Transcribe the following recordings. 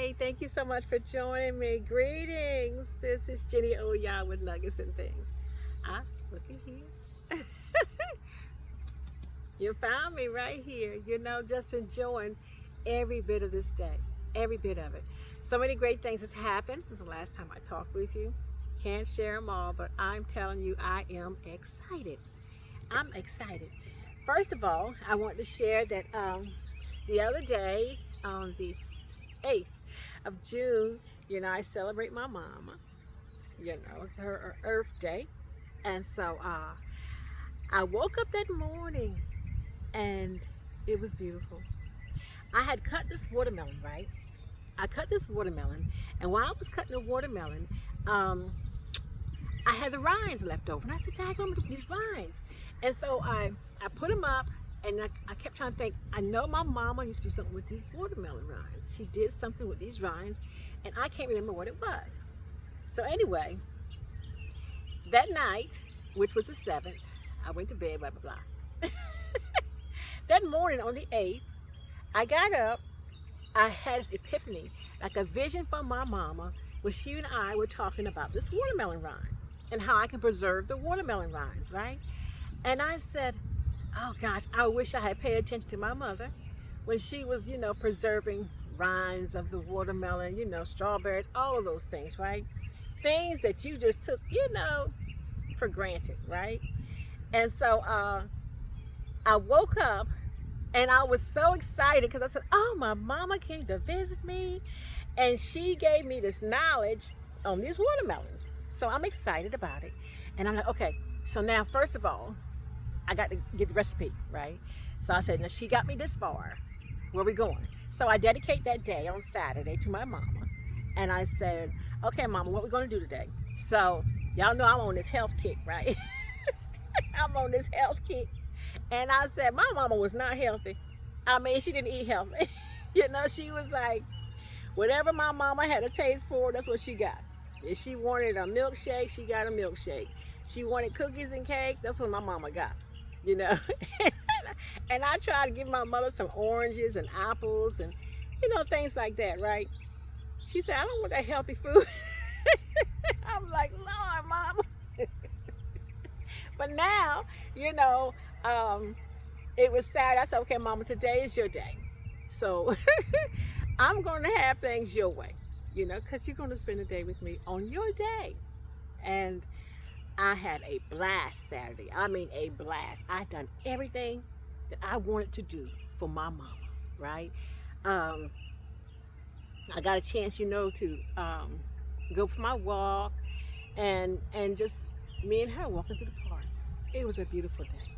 Hey, thank you so much for joining me. Greetings. This is Jenny Oya with Nuggets and Things. Ah, look at here. You found me right here, just enjoying every bit of this day, every bit of it. So many great things has happened since the last time I talked with you. Can't share them all, but I'm telling you, I am excited. I'm excited. First of all, I want to share that the other day, on the 8th of June, I celebrate my mama. It's her Earth Day. And so I woke up that morning and it was beautiful. I had cut this watermelon, right? I cut this watermelon, and while I was cutting the watermelon, um, I had the rinds left over. And I said, Dad, I'm gonna these rinds. And so I put them up, and I kept trying to think, I know my mama used to do something with these watermelon rinds. She did something with these rinds, and I can't remember what it was. So anyway, that night, which was the 7th, I went to bed, blah, blah, blah. That morning on the 8th, I got up, I had this epiphany, like a vision from my mama, when she and I were talking about this watermelon rind and how I can preserve the watermelon rinds, right? And I said, oh gosh, I wish I had paid attention to my mother when she was, preserving rinds of the watermelon, strawberries, all of those things, right? Things that you just took, for granted, right? And so I woke up and I was so excited because I said, oh, my mama came to visit me and she gave me this knowledge on these watermelons. So I'm excited about it. And I'm like, okay, so now, first of all, I got to get the recipe, right? So I said, now she got me this far. Where we going? So I dedicate that day on Saturday to my mama. And I said, okay, mama, what we going to do today? So y'all know I'm on this health kick, right? I'm on this health kick. And I said, my mama was not healthy. I mean, she didn't eat healthy. She was like, whatever my mama had a taste for, that's what she got. If she wanted a milkshake, she got a milkshake. She wanted cookies and cake, that's what my mama got, you know. And I tried to give my mother some oranges and apples and, things like that, right? She said, I don't want that healthy food. I'm like, Lord, mama. But now, it was Saturday. I said, okay, mama, today is your day. So I'm going to have things your way, because you're going to spend the day with me on your day. And I had a blast Saturday. I mean, a blast. I done everything that I wanted to do for my mama, right? I got a chance, to go for my walk and just me and her walking through the park. It was a beautiful day.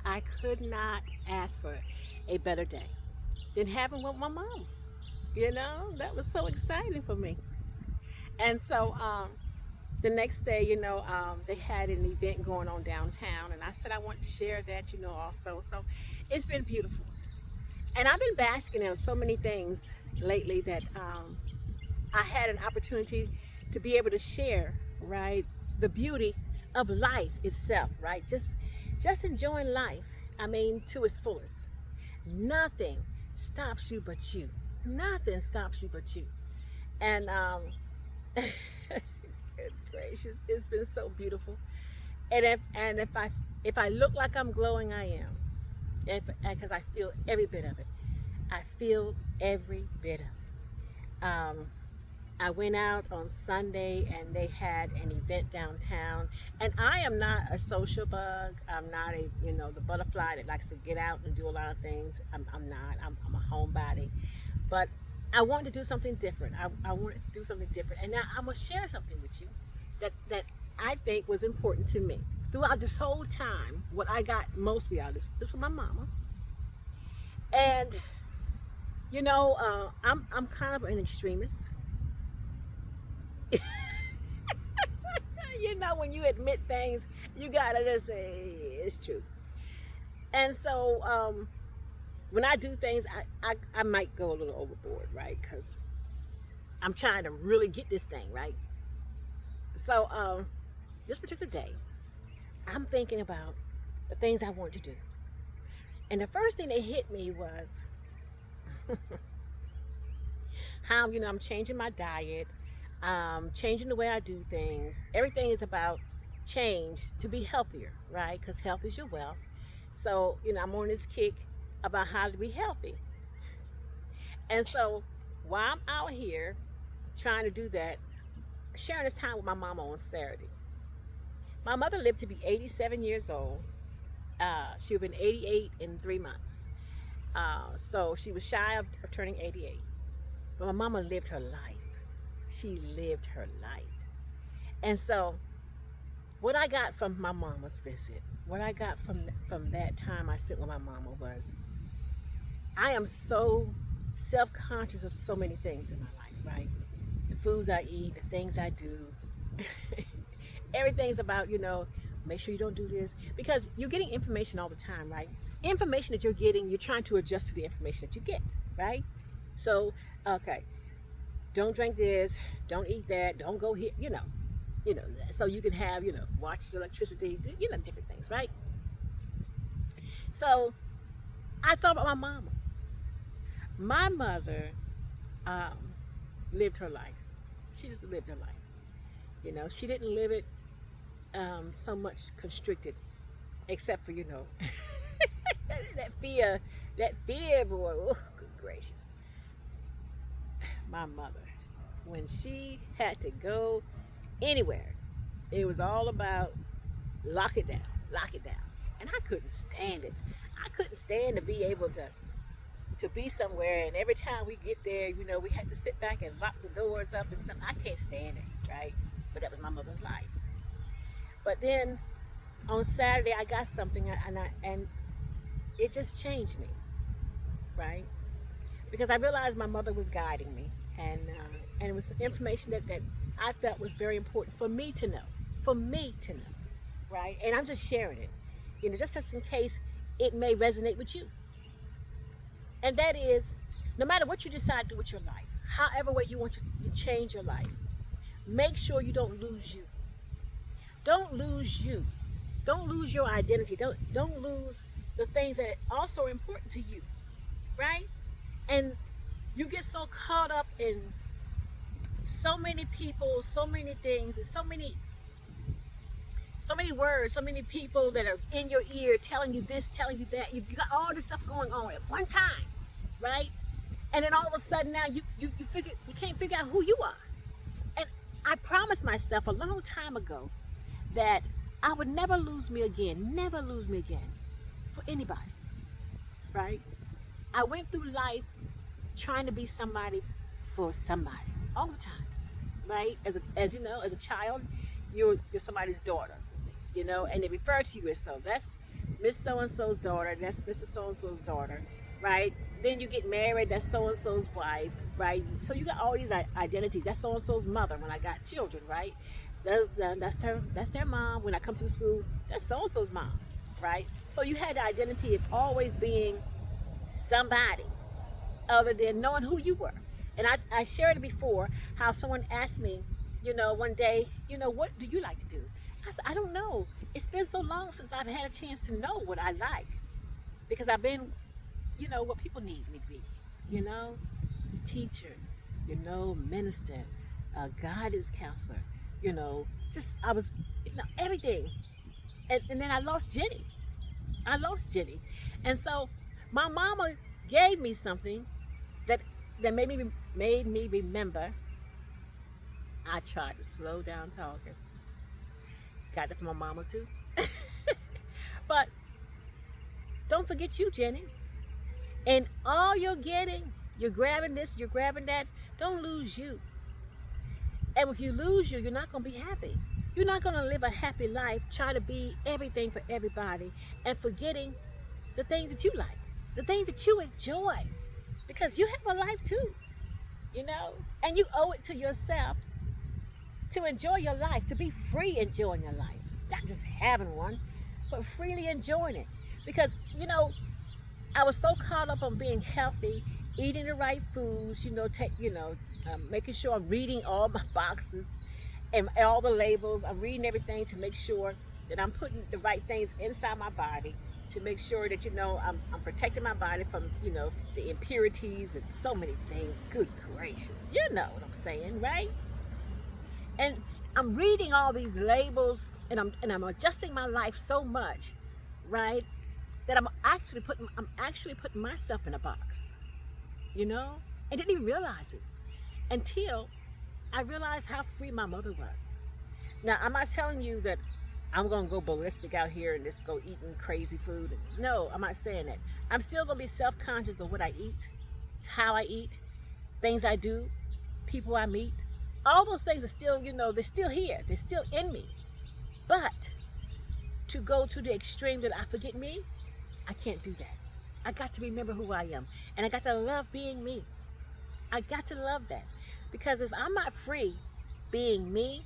I could not ask for a better day than having with my mom. That was so exciting for me. And so the next day, they had an event going on downtown, and I said I want to share that, also. So it's been beautiful. And I've been basking in so many things lately that I had an opportunity to be able to share, right, the beauty of life itself, right? Just enjoying life. I mean, to its fullest. Nothing stops you but you. Nothing stops you but you. And good gracious, it's been so beautiful. And if I look like I'm glowing, I am. Because I feel every bit of it. I feel every bit of it. I went out on Sunday and they had an event downtown. And I am not a social bug. I'm not the butterfly that likes to get out and do a lot of things. I'm not. I'm a homebody. But I wanted to do something different. I wanted to do something different. And now I'm going to share something with you that I think was important to me. Throughout this whole time, what I got mostly out of this from my mama. And, I'm kind of an extremist. When you admit things, you gotta just say it's true. And so when I do things, I might go a little overboard, right? Because I'm trying to really get this thing, right? So this particular day, I'm thinking about the things I want to do. And the first thing that hit me was how, I'm changing my diet, changing the way I do things. Everything is about change to be healthier, right? Because health is your wealth. So, I'm on this kick about how to be healthy. And so while I'm out here trying to do that, sharing this time with my mama on Saturday. My mother lived to be 87 years old. She would have been 88 in 3 months. So she was shy of turning 88. But my mama lived her life. She lived her life. And so what I got from my mama's visit, what I got from that time I spent with my mama was, I am so self-conscious of so many things in my life, right? The foods I eat, the things I do. Everything's about, make sure you don't do this. Because you're getting information all the time, right? Information that you're getting, you're trying to adjust to the information that you get, right? So, okay, don't drink this, don't eat that, don't go here, so you can have, watch the electricity, different things, right? So I thought about my mama. My mother lived her life. She just lived her life. She didn't live it so much constricted, except for, that fear, boy. Oh, good gracious. My mother, when she had to go anywhere, it was all about lock it down, lock it down. And I couldn't stand it. I couldn't stand to be able to be somewhere, and every time we get there, we had to sit back and lock the doors up and stuff. I can't stand it, right? But that was my mother's life. But then on Saturday, I got something, and it just changed me, right? Because I realized my mother was guiding me, and it was information that I felt was very important for me to know, right? And I'm just sharing it, just in case it may resonate with you. And that is, no matter what you decide to do with your life, however way you want to change your life, make sure you don't lose you. Don't lose you. Don't lose your identity. Don't lose the things that are also important to you, right? And you get so caught up in so many people, so many things, and so many words, so many people that are in your ear telling you this, telling you that. You got all this stuff going on at one time, right? And then all of a sudden now you can't figure out who you are. And I promised myself a long time ago that I would never lose me again for anybody, right? I went through life trying to be somebody for somebody all the time, right? As a child, you're somebody's daughter, and they refer to you as so. That's Miss So-and-so's daughter, that's Mr. So-and-so's daughter, right? Then you get married, that's so-and-so's wife, right? So you got all these identities. That's so-and-so's mother when I got children, right? That's their mom. When I come to the school, that's so-and-so's mom, right? So you had the identity of always being somebody other than knowing who you were. And I shared it before, how someone asked me, one day, what do you like to do? I said, I don't know. It's been so long since I've had a chance to know what I like. Because I've been, what people need me to be, teacher, minister, guidance counselor, I was, everything. And then I lost Jenny. And so my mama gave me something that made me remember. I tried to slow down talking. Got that from my mama too. But don't forget you, Jenny. And all you're getting, you're grabbing this, you're grabbing that. Don't lose you. And if you lose you, you're not going to be happy. You're not going to live a happy life trying to be everything for everybody and forgetting the things that you like, the things that you enjoy. Because you have a life too, and you owe it to yourself to enjoy your life, to be free enjoying your life. Not just having one, but freely enjoying it. Because, I was so caught up on being healthy, eating the right foods, making sure I'm reading all my boxes and all the labels. I'm reading everything to make sure that I'm putting the right things inside my body. to make sure that, I'm protecting my body from, the impurities and so many things. Good gracious. You know what I'm saying, right? And I'm reading all these labels, and I'm adjusting my life so much, right? That I'm actually putting myself in a box, I didn't even realize it until I realized how free my mother was. Now, I'm not telling you that I'm going to go ballistic out here and just go eating crazy food. No, I'm not saying that. I'm still going to be self-conscious of what I eat, how I eat, things I do, people I meet. All those things are still, they're still here. They're still in me. But to go to the extreme that I forget me, I can't do that. I got to remember who I am. And I got to love being me. I got to love that. Because if I'm not free being me,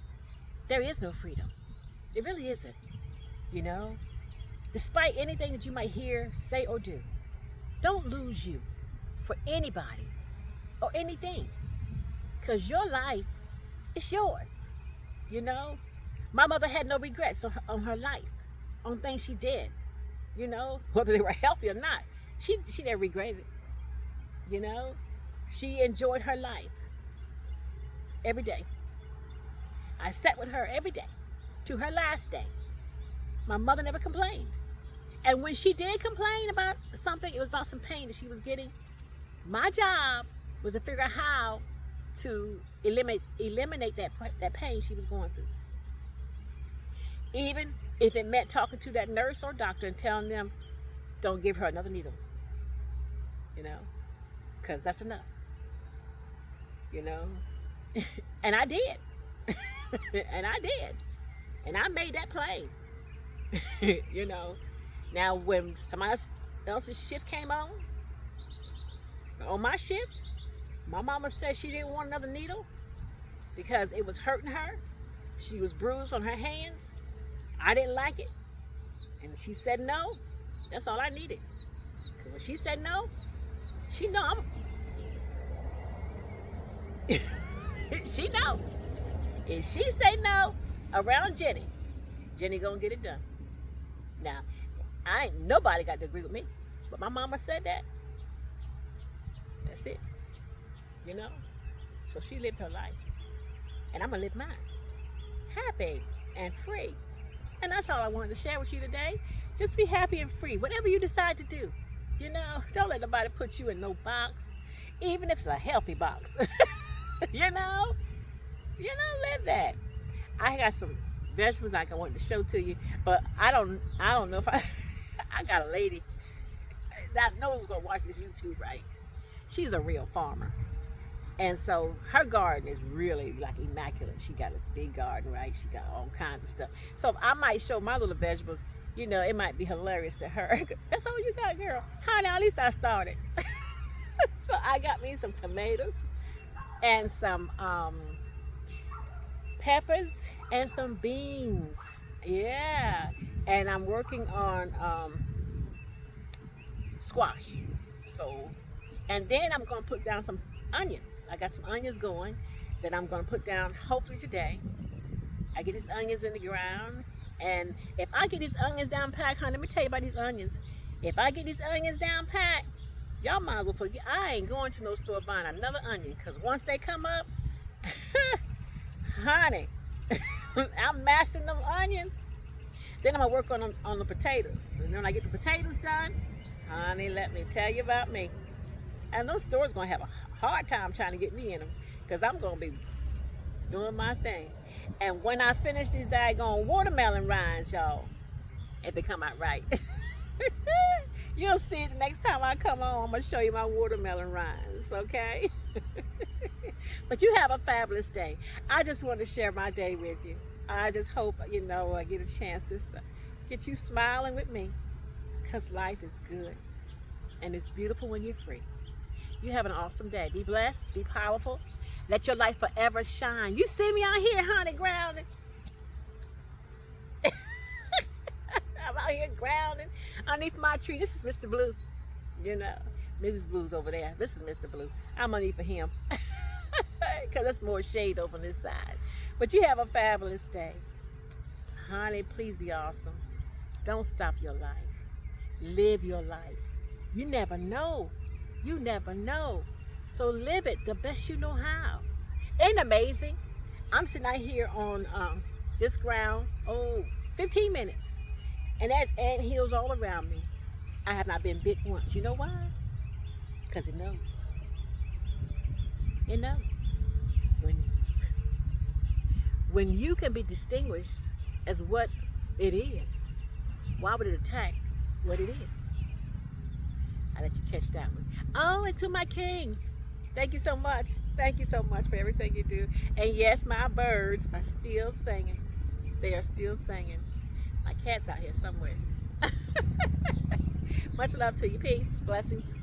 there is no freedom. It really isn't, Despite anything that you might hear, say, or do, don't lose you for anybody or anything. Because your life is yours, My mother had no regrets on her life, on things she did, whether they were healthy or not. She never regretted it, She enjoyed her life every day. I sat with her every day to her last day. My mother never complained. And when she did complain about something, it was about some pain that she was getting. My job was to figure out how to eliminate that pain she was going through. Even if it meant talking to that nurse or doctor and telling them, don't give her another needle, because that's enough, And I did. And I did. And I made that plain. Now when somebody else's shift came on my shift, my mama said she didn't want another needle because it was hurting her. She was bruised on her hands. I didn't like it. And she said no. That's all I needed. Because when she said no, she know she know. If she say no around Jenny gonna get it done. Now, nobody got to agree with me, but my mama said that. That's it. So she lived her life, and I'm gonna live mine, happy and free. And that's all I wanted to share with you today. Just be happy and free, whatever you decide to do. Don't let nobody put you in no box, even if it's a healthy box. Live that. I got some vegetables I wanted to show to you, but I don't know if I got a lady that knows gonna watch this YouTube, right? She's a real farmer, and so her garden is really like immaculate. She got this big garden, right? She got all kinds of stuff. So if I might show my little vegetables, it might be hilarious to her. That's all you got, girl. Honey, at least I started. So I got me some tomatoes and some peppers and some beans. Yeah. And I'm working on squash. So, and then I'm going to put down some onions. I got some onions going that I'm going to put down hopefully today. I get these onions in the ground. And if I get these onions down packed, honey, let me tell you about these onions. If I get these onions down packed, y'all might as well forget. I ain't going to no store buying another onion, because once they come up, honey, I'm mastering them onions. Then I'm going to work on the potatoes. And then when I get the potatoes done, honey, let me tell you about me. And those stores going to have a hard time trying to get me in them, because I'm going to be doing my thing. And when I finish these daggone watermelon rinds, y'all, if they come out right, you'll see it the next time I come on. I'm going to show you my watermelon rinds, okay? But you have a fabulous day. I just want to share my day with you. I just hope, I get a chance to get you smiling with me, because life is good. And it's beautiful when you're free. You have an awesome day. Be blessed. Be powerful. Let your light forever shine. You see me out here, honey, grounding. I'm out here grounding underneath my tree. This is Mr. Blue. Mrs. Blue's over there. This is Mr. Blue. I'm underneath of him. Because there's more shade over this side. But you have a fabulous day. Honey, please be awesome. Don't stop your life. Live your life. You never know. You never know. So live it the best you know how. Ain't amazing? I'm sitting out here on this ground, 15 minutes. And there's ant hills all around me. I have not been bit once. You know why? Because it knows. It knows. When, when you can be distinguished as what it is, why would it attack what it is? I let you catch that one. Oh, and to my kings, thank you so much. Thank you so much for everything you do. And yes, my birds are still singing. They are still singing. My cat's out here somewhere. Much love to you. Peace. Blessings.